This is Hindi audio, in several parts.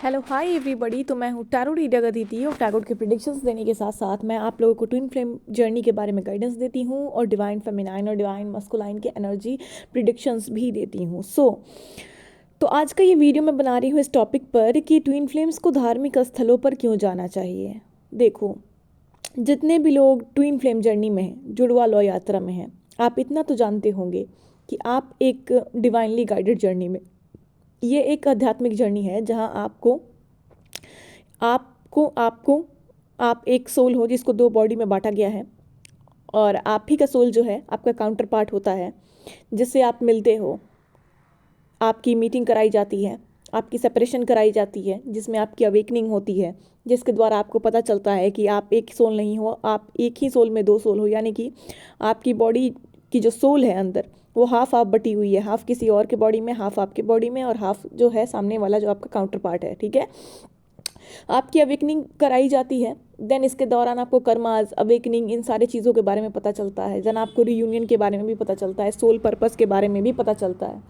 Hello hi everybody. तो मैं हूँ टैरो रीडर अदिति और टैरो के प्रेडिक्शंस देने के साथ साथ मैं आप लोगों को ट्विन फ्लेम जर्नी के बारे में गाइडेंस देती हूँ और डिवाइन फेमिनाइन और डिवाइन मस्कुलाइन के एनर्जी प्रेडिक्शंस भी देती हूँ। तो आज का ये वीडियो मैं बना रही हूँ इस टॉपिक पर कि ट्विन फ्लेम्स को धार्मिक स्थलों पर क्यों जाना चाहिए। देखो, जितने भी लोग ट्विन फ्लेम जर्नी में हैं, जुड़वा लॉ यात्रा में हैं, आप इतना तो जानते होंगे कि आप एक डिवाइनली गाइडेड जर्नी में, ये एक आध्यात्मिक जर्नी है जहाँ आपको आपको आपको आप एक सोल हो जिसको दो बॉडी में बांटा गया है और आप ही का सोल जो है आपका काउंटर पार्ट होता है जिससे आप मिलते हो। आपकी मीटिंग कराई जाती है, आपकी सेपरेशन कराई जाती है जिसमें आपकी अवेकनिंग होती है, जिसके द्वारा आपको पता चलता है कि आप एक सोल नहीं हो, आप एक ही सोल में दो सोल हो। यानी कि आपकी बॉडी की जो सोल है अंदर वो हाफ आप बटी हुई है, हाफ किसी और के बॉडी में, हाफ आपके बॉडी में और हाफ जो है सामने वाला जो आपका काउंटर पार्ट है। ठीक है, आपकी अवेकनिंग कराई जाती है। देन इसके दौरान आपको कर्माज, अवेकनिंग, इन सारी चीज़ों के बारे में पता चलता है। देन आपको रीयूनियन के बारे में भी पता चलता है, सोल पर्पस के बारे में भी पता चलता है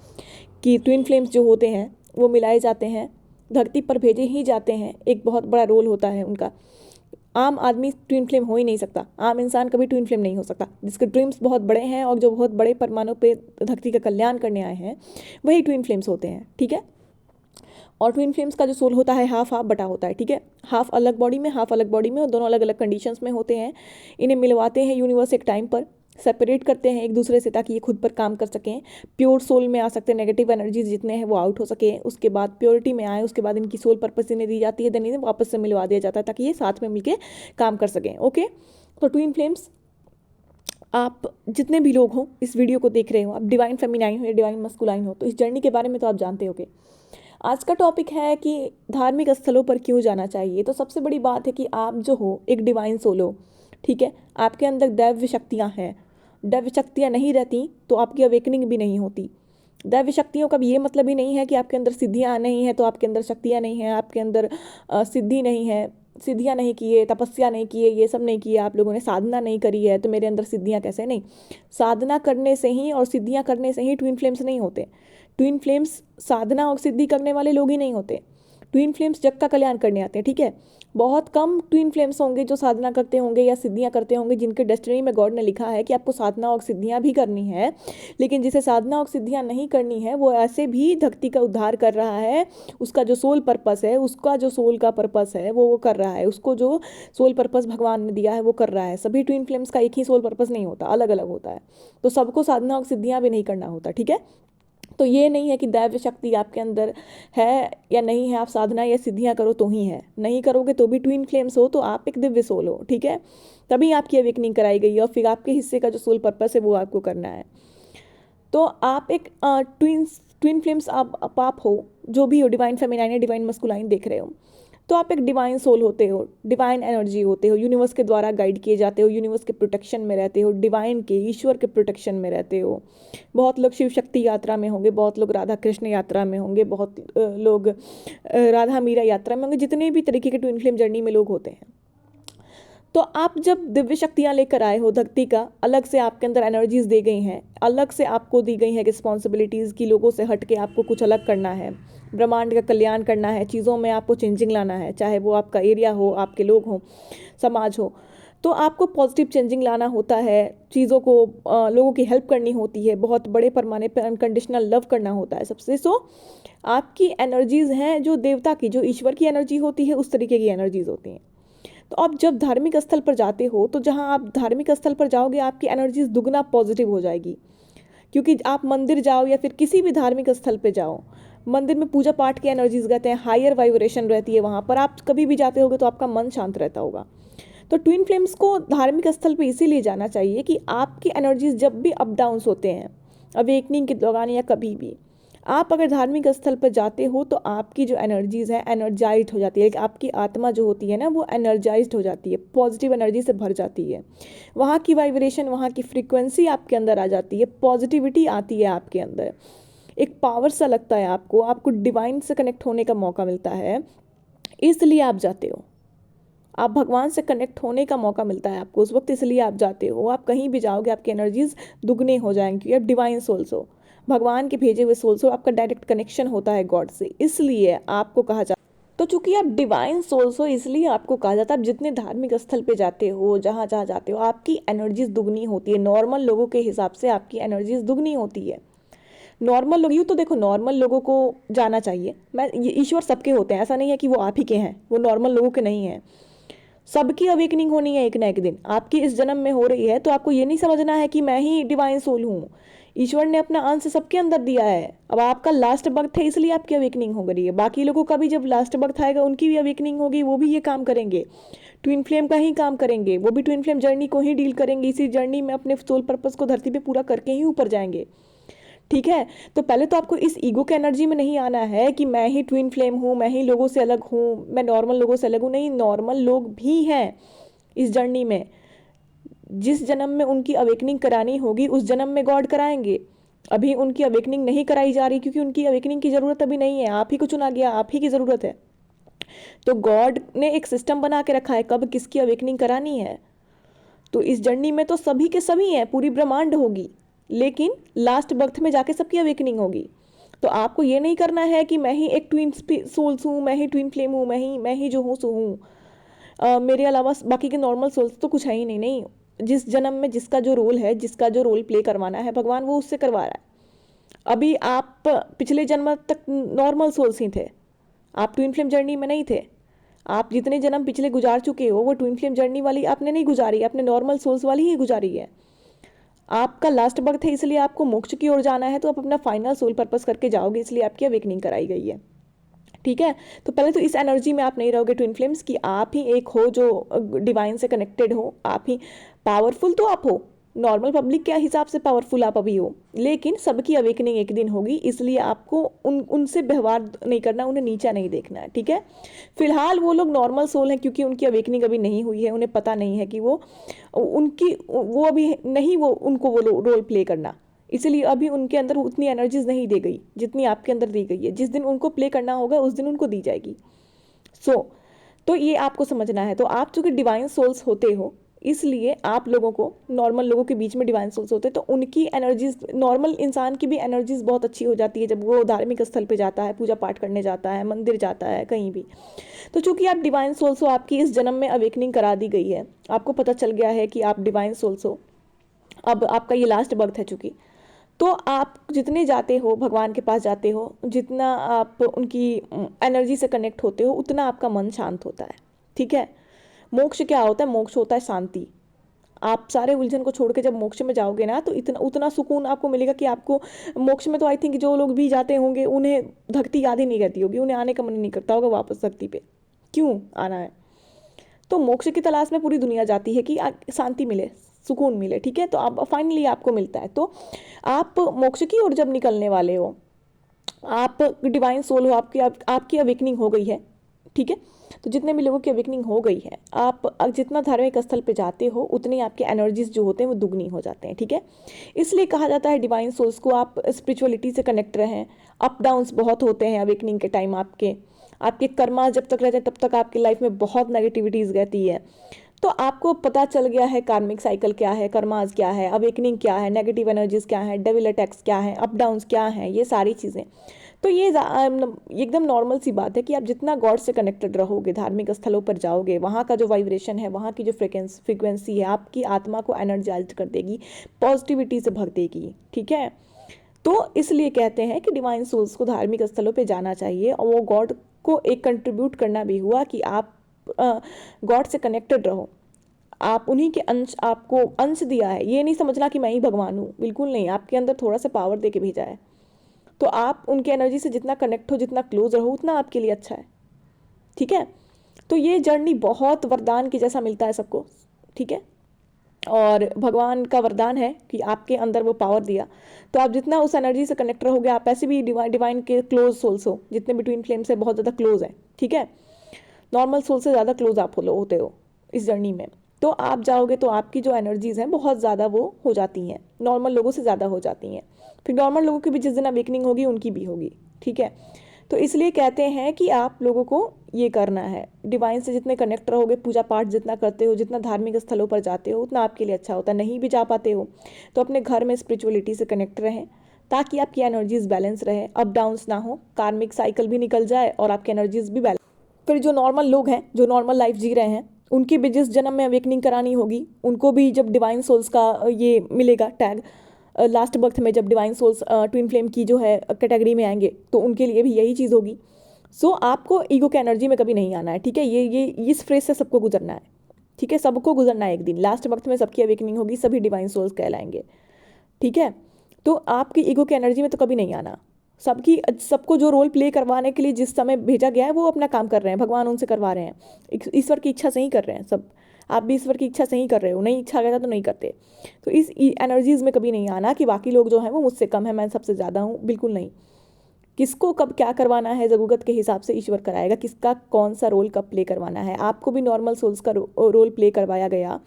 कि ट्विन फ्लेम्स जो होते हैं वो मिलाए जाते हैं, धरती पर भेजे ही जाते हैं। एक बहुत बड़ा रोल होता है उनका। आम आदमी ट्विन फ्लेम हो ही नहीं सकता, आम इंसान कभी ट्विन फ्लेम नहीं हो सकता। जिसके ड्रीम्स बहुत बड़े हैं और जो बहुत बड़े पैमानों पे धरती का कल्याण करने आए हैं वही ट्विन फ्लेम्स होते हैं। ठीक है, और ट्विन फ्लेम्स का जो सोल होता है हाफ हाफ बटा होता है। ठीक है, हाफ अलग बॉडी में, हाफ अलग बॉडी में, और दोनों अलग अलग कंडीशंस में होते हैं। इन्हें मिलवाते हैं यूनिवर्स एक टाइम पर, सेपरेट करते हैं एक दूसरे से ताकि ये खुद पर काम कर सकें, प्योर सोल में आ सकते हैं, नेगेटिव एनर्जीज जितने हैं वो आउट हो सके, उसके बाद प्योरिटी में आए, उसके बाद इनकी सोल पर्पस इन्हें दी जाती है, देन इन्हें वापस से मिलवा दिया जाता है ताकि ये साथ में मिलकर काम कर सकें। ओके, तो ट्विन फ्लेम्स आप जितने भी लोग हो इस वीडियो को देख रहे हो, आप डिवाइन फेमिनाइन हो या डिवाइन मस्कुलाइन हो, तो इस जर्नी के बारे में तो आप जानते होगे। आज का टॉपिक है कि धार्मिक स्थलों पर क्यों जाना चाहिए। तो सबसे बड़ी बात है कि आप जो हो एक डिवाइन सोल हो। ठीक है, आपके अंदर दैव्य शक्तियाँ हैं। दैव्य शक्तियाँ नहीं रहती तो आपकी अवेकनिंग भी नहीं होती। दैव्य शक्तियों का भी ये मतलब ही नहीं है कि आपके अंदर सिद्धियाँ नहीं है तो आपके अंदर शक्तियाँ नहीं हैं, आपके अंदर सिद्धि नहीं है, सिद्धियाँ नहीं किए, तपस्या नहीं किए, ये सब नहीं किए, आप लोगों ने साधना नहीं करी है तो मेरे अंदर सिद्धियाँ कैसे। नहीं, साधना करने से ही और सिद्धियाँ करने से ही ट्विन फ्लेम्स नहीं होते। ट्विन फ्लेम्स साधना और सिद्धि करने वाले लोग ही नहीं होते। ट्विन फ्लेम्स जग का कल्याण करने आते हैं। ठीक है, बहुत कम ट्विन फ्लेम्स होंगे जो साधना करते होंगे या सिद्धियां करते होंगे, जिनके डेस्टिनी में गॉड ने लिखा है कि आपको साधना और सिद्धियां भी करनी है। लेकिन जिसे साधना और सिद्धियां नहीं करनी है वो ऐसे भी धरती का उद्धार कर रहा है। उसका जो सोल पर्पस है, उसका जो सोल का पर्पस है वो कर रहा है, उसको जो सोल पर्पस भगवान ने दिया है वो कर रहा है। सभी ट्विन फ्लेम्स का एक ही सोल पर्पस नहीं होता, अलग अलग होता है। तो सबको साधना और सिद्धियां भी नहीं करना होता। ठीक है, तो ये नहीं है कि दैव्य शक्ति आपके अंदर है या नहीं है, आप साधना या सिद्धियां करो तो ही है, नहीं करोगे तो भी ट्विन फ्लेम्स हो तो आप एक दिव्य सोल हो। ठीक है, तभी आपकी अवेकनिंग कराई गई है और फिर आपके हिस्से का जो सोल पर्पस है वो आपको करना है। तो आप एक ट्विन फ्लेम्स आप हो, जो भी हो, डिवाइन फेमिनाइन या डिवाइन मस्कुलाइन देख रहे हो, तो आप एक डिवाइन सोल होते हो, डिवाइन एनर्जी होते हो, यूनिवर्स के द्वारा गाइड किए जाते हो, यूनिवर्स के प्रोटेक्शन में रहते हो, डिवाइन के, ईश्वर के प्रोटेक्शन में रहते हो। बहुत लोग शिव शक्ति यात्रा में होंगे, बहुत लोग राधा कृष्ण यात्रा में होंगे, बहुत लोग राधा मीरा यात्रा में होंगे, जितने भी तरीके के ट्विन फ्लेम जर्नी में लोग होते हैं। तो आप जब दिव्य शक्तियाँ लेकर आए हो, धरती का अलग से आपके अंदर एनर्जीज दी गई हैं, अलग से आपको दी गई है रिस्पॉन्सिबिलिटीज़ की, लोगों से हट के आपको कुछ अलग करना है, ब्रह्मांड का कल्याण करना है, चीज़ों में आपको चेंजिंग लाना है, चाहे वो आपका एरिया हो, आपके लोग हों, समाज हो, तो आपको पॉजिटिव चेंजिंग लाना होता है, चीज़ों को लोगों की हेल्प करनी होती है, बहुत बड़े पैमाने पर अनकंडीशनल लव करना होता है सबसे। आपकी एनर्जीज़ हैं जो देवता की, जो ईश्वर की एनर्जी होती है, उस तरीके की एनर्जीज़ होती हैं। तो आप जब धार्मिक स्थल पर जाते हो तो जहाँ आप धार्मिक स्थल पर जाओगे आपकी एनर्जीज दुगना पॉजिटिव हो जाएगी। क्योंकि आप मंदिर जाओ या फिर किसी भी धार्मिक स्थल पर जाओ, मंदिर में पूजा पाठ की एनर्जीज रहते हैं, हायर वाइब्रेशन रहती है वहाँ पर। आप कभी भी जाते होगे तो आपका मन शांत रहता होगा। तो ट्विन फ्लेम्स को धार्मिक स्थल पर इसीलिए जाना चाहिए कि आपकी एनर्जीज जब भी अप डाउन्स होते हैं, अवेकनिंग के दौरान या कभी भी, आप अगर धार्मिक स्थल पर जाते हो तो आपकी जो एनर्जीज है एनर्जाइज्ड हो जाती है, आपकी आत्मा जो होती है ना वो एनर्जाइज्ड हो जाती है, पॉजिटिव एनर्जी से भर जाती है। वहाँ की वाइब्रेशन, वहाँ की फ्रीक्वेंसी आपके अंदर आ जाती है, पॉजिटिविटी आती है आपके अंदर, एक पावर सा लगता है आपको, आपको डिवाइन से कनेक्ट होने का मौका मिलता है, इसलिए आप जाते हो। आप भगवान से कनेक्ट होने का मौका मिलता है आपको उस वक्त, इसलिए आप जाते हो। आप कहीं भी जाओगे आपकी एनर्जीज दुगने हो जाएंगी, क्योंकि आप डिवाइन सोल्स हो, भगवान के भेजे हुए सोल्स हो, आपका डायरेक्ट कनेक्शन होता है गॉड से, इसलिए आपको कहा जाता है तो चूंकि आप डिवाइन सोल्स हो, इसलिए आपको कहा जाता है आप जितने धार्मिक स्थल पे जाते हो, जहाँ जहाँ जाते हो, आपकी एनर्जीज दुगनी होती है। नॉर्मल लोगों के हिसाब से आपकी एनर्जीज दुगनी होती है। नॉर्मल लोग, यूँ तो देखो नॉर्मल लोगों को जाना चाहिए, मैं ये ईश्वर सबके होते हैं, ऐसा नहीं है कि वो आप ही के हैं, वो नॉर्मल लोगों के नहीं हैं। सबकी अवेकनिंग होनी है एक ना एक दिन, आपकी इस जन्म में हो रही है। तो आपको ये नहीं समझना है कि मैं ही डिवाइन सोल हूँ। ईश्वर ने अपना अंश सबके अंदर दिया है। अब आपका लास्ट बर्थ है, इसलिए आपकी अवेकनिंग हो रही है। बाकी लोगों का भी जब लास्ट बर्थ आएगा उनकी भी अवेकनिंग होगी, वो भी ये काम करेंगे, ट्विन फ्लेम का ही काम करेंगे, वो भी ट्विन फ्लेम जर्नी को ही डील करेंगे। इसी जर्नी में अपने सोल पर्पस को धरती पे पूरा करके ही ऊपर जाएंगे। ठीक है, तो पहले तो आपको इस ईगो के एनर्जी में नहीं आना है कि मैं ही ट्विन फ्लेम हूँ, मैं ही लोगों से अलग हूँ, मैं नॉर्मल लोगों से अलग हूँ। नहीं, नॉर्मल लोग भी हैं इस जर्नी में। जिस जन्म में उनकी अवेकनिंग करानी होगी उस जन्म में गॉड कराएंगे। अभी उनकी अवेकनिंग नहीं कराई जा रही क्योंकि उनकी अवेकनिंग की ज़रूरत अभी नहीं है। आप ही को चुना गया, आप ही की ज़रूरत है। तो गॉड ने एक सिस्टम बना के रखा है कब किसकी अवेकनिंग करानी है। तो इस जर्नी में तो सभी के सभी हैं, पूरी ब्रह्मांड होगी, लेकिन लास्ट बर्थ में जाके सबकी अवेकनिंग होगी। तो आपको ये नहीं करना है कि मैं ही एक ट्विन सोल्स हूँ, मैं ही ट्विन फ्लेम हूँ, मैं ही जो हूँ सो हूँ, मेरे अलावा बाकी के नॉर्मल सोल्स तो कुछ है ही नहीं। नहीं, जिस जन्म में जिसका जो रोल है, जिसका जो रोल प्ले करवाना है भगवान वो उससे करवा रहा है। अभी आप पिछले जन्म तक नॉर्मल सोल्स ही थे, आप ट्विन फ्लेम जर्नी में नहीं थे। आप जितने जन्म पिछले गुजार चुके हो वो ट्विन फ्लेम जर्नी वाली आपने नहीं गुजारी, आपने नॉर्मल सोल्स वाली ही गुजारी है। आपका लास्ट बर्थ है, इसलिए आपको मोक्ष की ओर जाना है, तो आप अपना फाइनल सोल पर्पस करके जाओगे, इसलिए आपकी अवेकनिंग कराई गई है। ठीक है, तो पहले तो इस एनर्जी में आप नहीं रहोगे ट्विन फ्लेम्स की, आप ही एक हो जो डिवाइन से कनेक्टेड हो, आप ही पावरफुल तो आप हो, नॉर्मल पब्लिक के हिसाब से पावरफुल आप अभी हो, लेकिन सबकी अवेकनिंग एक दिन होगी, इसलिए आपको उनसे व्यवहार नहीं करना, उन्हें नीचा नहीं देखना है। ठीक है, फिलहाल वो लोग नॉर्मल सोल हैं क्योंकि उनकी अवेकनिंग अभी नहीं हुई है, उन्हें पता नहीं है कि वो अभी नहीं, वो उनको वो रोल प्ले करना, इसलिए अभी उनके अंदर उतनी एनर्जीज नहीं दी गई जितनी आपके अंदर दी गई है। जिस दिन उनको प्ले करना होगा उस दिन उनको दी जाएगी। तो ये आपको समझना है। तो आप चूंकि डिवाइन सोल्स होते हो, इसलिए आप लोगों को, नॉर्मल लोगों के बीच में डिवाइन सोल्स होते हैं, तो उनकी एनर्जीज, नॉर्मल इंसान की भी एनर्जीज बहुत अच्छी हो जाती है जब वो धार्मिक स्थल पे जाता है, पूजा पाठ करने जाता है, मंदिर जाता है, कहीं भी। तो चूंकि आप डिवाइन सोल्स हो, आपकी इस जन्म में अवेकनिंग करा दी गई है, आपको पता चल गया है कि आप डिवाइन सोल्स हो, अब आपका ये लास्ट बर्थ है चूंकि, तो आप जितने जाते हो भगवान के पास जाते हो, जितना आप उनकी एनर्जी से कनेक्ट होते हो, उतना आपका मन शांत होता है। ठीक है, मोक्ष क्या होता है? मोक्ष होता है शांति। आप सारे उलझन को छोड़ के जब मोक्ष में जाओगे ना, तो इतना उतना सुकून आपको मिलेगा कि आपको मोक्ष में, तो आई थिंक जो लोग भी जाते होंगे उन्हें धरती याद ही नहीं रहती होगी, उन्हें आने का मन नहीं करता होगा वापस धरती पे, क्यों आना है। तो मोक्ष की तलाश में पूरी दुनिया जाती है कि शांति मिले, सुकून मिले। ठीक है, तो आप फाइनली आपको मिलता है। तो आप मोक्ष की ओर जब निकलने वाले हो, आप डिवाइन सोल हो, आपकी अवेकनिंग हो गई है। ठीक है, तो जितने भी लोगों की अवेकनिंग हो गई है, आप जितना धार्मिक स्थल पे जाते हो उतनी आपके एनर्जीज जो होते हैं वो दुगनी हो जाते हैं। ठीक है, इसलिए कहा जाता है डिवाइन सोल्स को आप स्पिरिचुअलिटी से कनेक्ट रहें। अप डाउन्स बहुत होते हैं अवेकनिंग के टाइम, आपके कर्मा जब तक रहते हैं तब तक आपकी लाइफ में बहुत नेगेटिविटीज रहती है। तो आपको पता चल गया है कार्मिक साइकिल क्या है, कर्माज क्या है, अवेकनिंग क्या है, नेगेटिव एनर्जीज क्या है, डेविल अटैक्स क्या है, अप डाउन्स क्या है, ये सारी चीज़ें। तो ये एकदम नॉर्मल सी बात है कि आप जितना गॉड से कनेक्टेड रहोगे, धार्मिक स्थलों पर जाओगे, वहाँ का जो वाइब्रेशन है, वहाँ की जो फ्रिक्वेंसी है, आपकी आत्मा को एनर्जाइज कर देगी, पॉजिटिविटी से भर देगी। ठीक है, तो इसलिए कहते हैं कि डिवाइन सोल्स को धार्मिक स्थलों पे जाना चाहिए, और वो गॉड को एक कंट्रीब्यूट करना भी हुआ कि आप गॉड से कनेक्टेड रहो, आप उन्हीं के अंश, आपको अंश दिया है। ये नहीं समझना कि मैं ही भगवान हूँ, बिल्कुल नहीं, आपके अंदर थोड़ा सा पावर दे के भेजा है। तो आप उनके एनर्जी से जितना कनेक्ट हो, जितना क्लोज रहो, उतना आपके लिए अच्छा है। ठीक है, तो ये जर्नी बहुत वरदान की जैसा मिलता है सबको। ठीक है, और भगवान का वरदान है कि आपके अंदर वो पावर दिया, तो आप जितना उस एनर्जी से कनेक्ट रहोगे, आप ऐसे भी डिवाइन के क्लोज सोल्स हो, जितने भी ट्विन फ्लेम से बहुत ज़्यादा क्लोज हैं। ठीक है, नॉर्मल सोल से ज़्यादा क्लोज आप होते हो इस जर्नी में। तो आप जाओगे तो आपकी जो एनर्जीज़ हैं बहुत ज़्यादा वो हो जाती हैं, नॉर्मल लोगों से ज़्यादा हो जाती हैं। फिर नॉर्मल लोगों की भी जिस दिन अवेकनिंग होगी उनकी भी होगी। ठीक है, तो इसलिए कहते हैं कि आप लोगों को ये करना है, डिवाइन से जितने कनेक्ट रहोगे, पूजा पाठ जितना करते हो, जितना धार्मिक स्थलों पर जाते हो, उतना आपके लिए अच्छा होता है। नहीं भी जा पाते हो तो अपने घर में स्पिरिचुअलिटी से कनेक्ट रहें, ताकि आपकी एनर्जीज बैलेंस रहे, अप डाउन्स ना हो, कार्मिक साइकिल भी निकल जाए और आपकी एनर्जीज भी बैलेंस। फिर जो नॉर्मल लोग हैं, जो नॉर्मल लाइफ जी रहे हैं, उनकी भी जिस जन्म में अवेकनिंग करानी होगी, उनको भी जब डिवाइन सोल्स का ये मिलेगा टैग, लास्ट बर्थ में जब डिवाइन सोल्स ट्विन फ्लेम की जो है कैटेगरी में आएंगे, तो उनके लिए भी यही चीज़ होगी। सो आपको ईगो के एनर्जी में कभी नहीं आना है, ठीक है। ये इस फ्रेज से सबको गुजरना है, ठीक है। सबको गुजरना है एक दिन, लास्ट वक्त में सबकी अवेकनिंग होगी, सभी डिवाइन सोल्स कहलाएंगे, ठीक है। तो आपकी ईगो की एनर्जी में तो कभी नहीं आना। सबको जो रोल प्ले करवाने के लिए जिस समय भेजा गया है वो अपना काम कर रहे हैं, भगवान उनसे करवा रहे हैं, ईश्वर की इच्छा से ही कर रहे हैं सब। आप भी ईश्वर की इच्छा से ही कर रहे हो, नहीं इच्छा करता तो नहीं करते। तो इस एनर्जीज में कभी नहीं आना कि बाकी लोग जो हैं वो मुझसे कम है, मैं सबसे ज़्यादा हूँ, बिल्कुल नहीं। किसको कब क्या करवाना है ज़रूरत के हिसाब से ईश्वर कराएगा, किसका कौन सा रोल कब प्ले करवाना है। आपको भी नॉर्मल सोल्स का रोल प्ले करवाया गया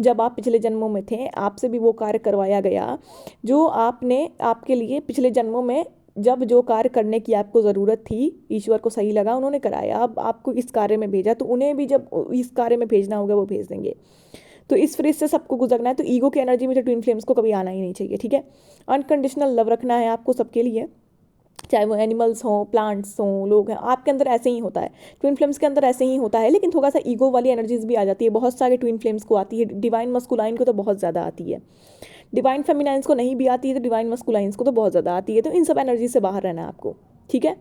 जब आप पिछले जन्मों में थे, आपसे भी वो कार्य करवाया गया जो आपने आपके लिए पिछले जन्मों में जब जो कार्य करने की आपको ज़रूरत थी, ईश्वर को सही लगा, उन्होंने कराया। अब आपको इस कार्य में भेजा तो उन्हें भी जब इस कार्य में भेजना होगा वो भेज देंगे। तो इस फ्रेज से सबको गुजरना है। तो ईगो की एनर्जी में तो ट्विन फ्लेम्स को कभी आना ही नहीं चाहिए, ठीक है। अनकंडीशनल लव रखना है आपको सबके लिए, चाहे वो एनिमल्स हों, प्लांट्स हों, लोग हैं, आपके अंदर ऐसे ही होता है, ट्विन फ्लेम्स के अंदर ऐसे ही होता है। लेकिन थोड़ा सा ईगो वाली एनर्जीज भी आ जाती है, बहुत सारे ट्विन फ्लेम्स को आती है। डिवाइन मस्कुलाइन को तो बहुत ज़्यादा आती है, डिवाइन फेमिनाइंस को नहीं भी आती है, तो डिवाइन मस्कुलाइंस को तो बहुत ज़्यादा आती है। तो इन सब एनर्जी से बाहर रहना है आपको, ठीक है।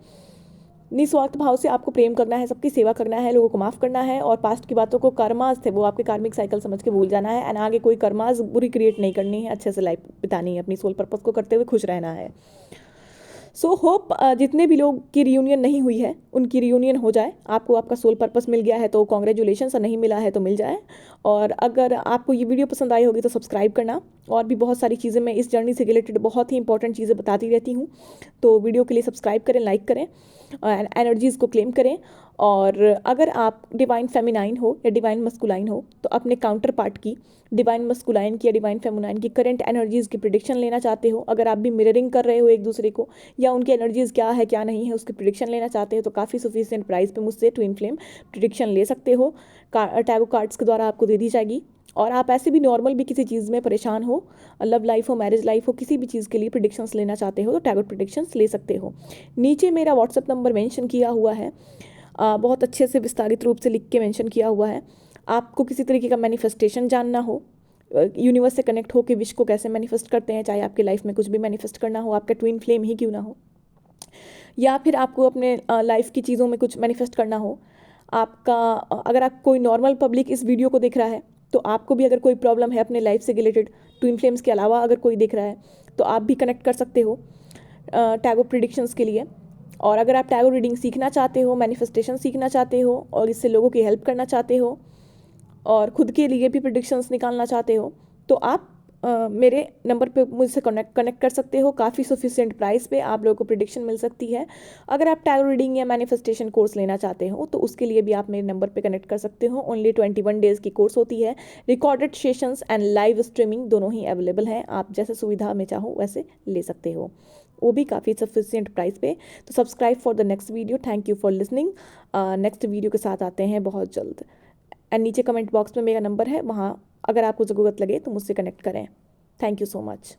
निस्वार्थ भाव से आपको प्रेम करना है, सबकी सेवा करना है, लोगों को माफ़ करना है, और पास्ट की बातों को कर्मास थे वो आपके कार्मिक साइकिल समझ के भूल जाना है। एंड आगे कोई कर्मास बुरी क्रिएट नहीं करनी है, अच्छे से लाइफ बितानी है, अपनी सोल पर्पस को करते हुए खुश रहना है। सो होप जितने भी लोग की रियूनियन नहीं हुई है उनकी रियूनियन हो जाए। आपको आपका सोल पर्पस मिल गया है तो कॉन्ग्रेचुलेशन, और नहीं मिला है तो मिल जाए। और अगर आपको ये वीडियो पसंद आई होगी तो सब्सक्राइब करना। और भी बहुत सारी चीज़ें मैं इस जर्नी से रिलेटेड बहुत ही इंपॉर्टेंट चीज़ें बताती रहती हूँ, तो वीडियो के लिए सब्सक्राइब करें, लाइक करें, एनर्जीज़ को क्लेम करें। और अगर आप डिवाइन फेमिनाइन हो या डिवाइन मस्कुलाइन हो तो अपने काउंटर पार्ट की, डिवाइन मस्कुलाइन की या डिवाइन फेमिनाइन की करंट एनर्जीज़ की प्रिडिक्शन लेना चाहते हो, अगर आप भी मिररिंग कर रहे हो एक दूसरे को, या उनकी एनर्जीज़ क्या है क्या नहीं है उसकी प्रिडिक्शन लेना चाहते हो, तो काफ़ी सफिशिएंट प्राइस पे मुझसे ट्विन फ्लेम प्रिडिक्शन ले सकते हो। टैरो कार्ड्स के द्वारा आपको दे दी जाएगी। और आप ऐसे भी नॉर्मल भी किसी चीज़ में परेशान हो, लव लाइफ हो, मैरिज लाइफ हो, किसी भी चीज़ के लिए प्रिडिक्शंस लेना चाहते हो तो टैरो प्रिडिक्शंस ले सकते हो। नीचे मेरा व्हाट्सअप नंबर मेंशन किया हुआ है, बहुत अच्छे से विस्तारित रूप से लिख के मेंशन किया हुआ है। आपको किसी तरीके का मैनिफेस्टेशन जानना हो, यूनिवर्स से कनेक्ट होकर विश को कैसे मैनिफेस्ट करते हैं, चाहे आपकी लाइफ में कुछ भी मैनिफेस्ट करना हो, आपका ट्विन फ्लेम ही क्यों ना हो, या फिर आपको अपने लाइफ की चीज़ों में कुछ मैनिफेस्ट करना हो, आपका अगर आप कोई नॉर्मल पब्लिक इस वीडियो को देख रहा है तो आपको भी अगर कोई प्रॉब्लम है अपने लाइफ से रिलेटेड, ट्विन फ्लेम्स के अलावा अगर कोई देख रहा है तो आप भी कनेक्ट कर सकते हो टैरो प्रिडिक्शंस के लिए। और अगर आप टैरो रीडिंग सीखना चाहते हो, मैनिफेस्टेशन सीखना चाहते हो, और इससे लोगों की हेल्प करना चाहते हो, और खुद के लिए भी प्रिडिक्शंस निकालना चाहते हो, तो आप मेरे नंबर पे मुझसे कनेक्ट कर सकते हो। काफ़ी सफिशिएंट प्राइस पे आप लोगों को प्रिडिक्शन मिल सकती है। अगर आप टैरो रीडिंग या मैनिफेस्टेशन कोर्स लेना चाहते हो तो उसके लिए भी आप मेरे नंबर पे कनेक्ट कर सकते हो। ओनली 21 डेज़ की कोर्स होती है, recorded sessions and live streaming दोनों ही अवेलेबल हैं। आप जैसे सुविधा में चाहो वैसे ले सकते हो, वो भी काफ़ी सफिशिएंट प्राइस पे। तो subscribe for the next video. Thank you for listening. Next video के साथ आते हैं बहुत जल्द। एंड नीचे कमेंट बॉक्स में मेरा नंबर है, वहाँ अगर आपको ज़रूरत लगे तो मुझसे कनेक्ट करें। Thank you so much.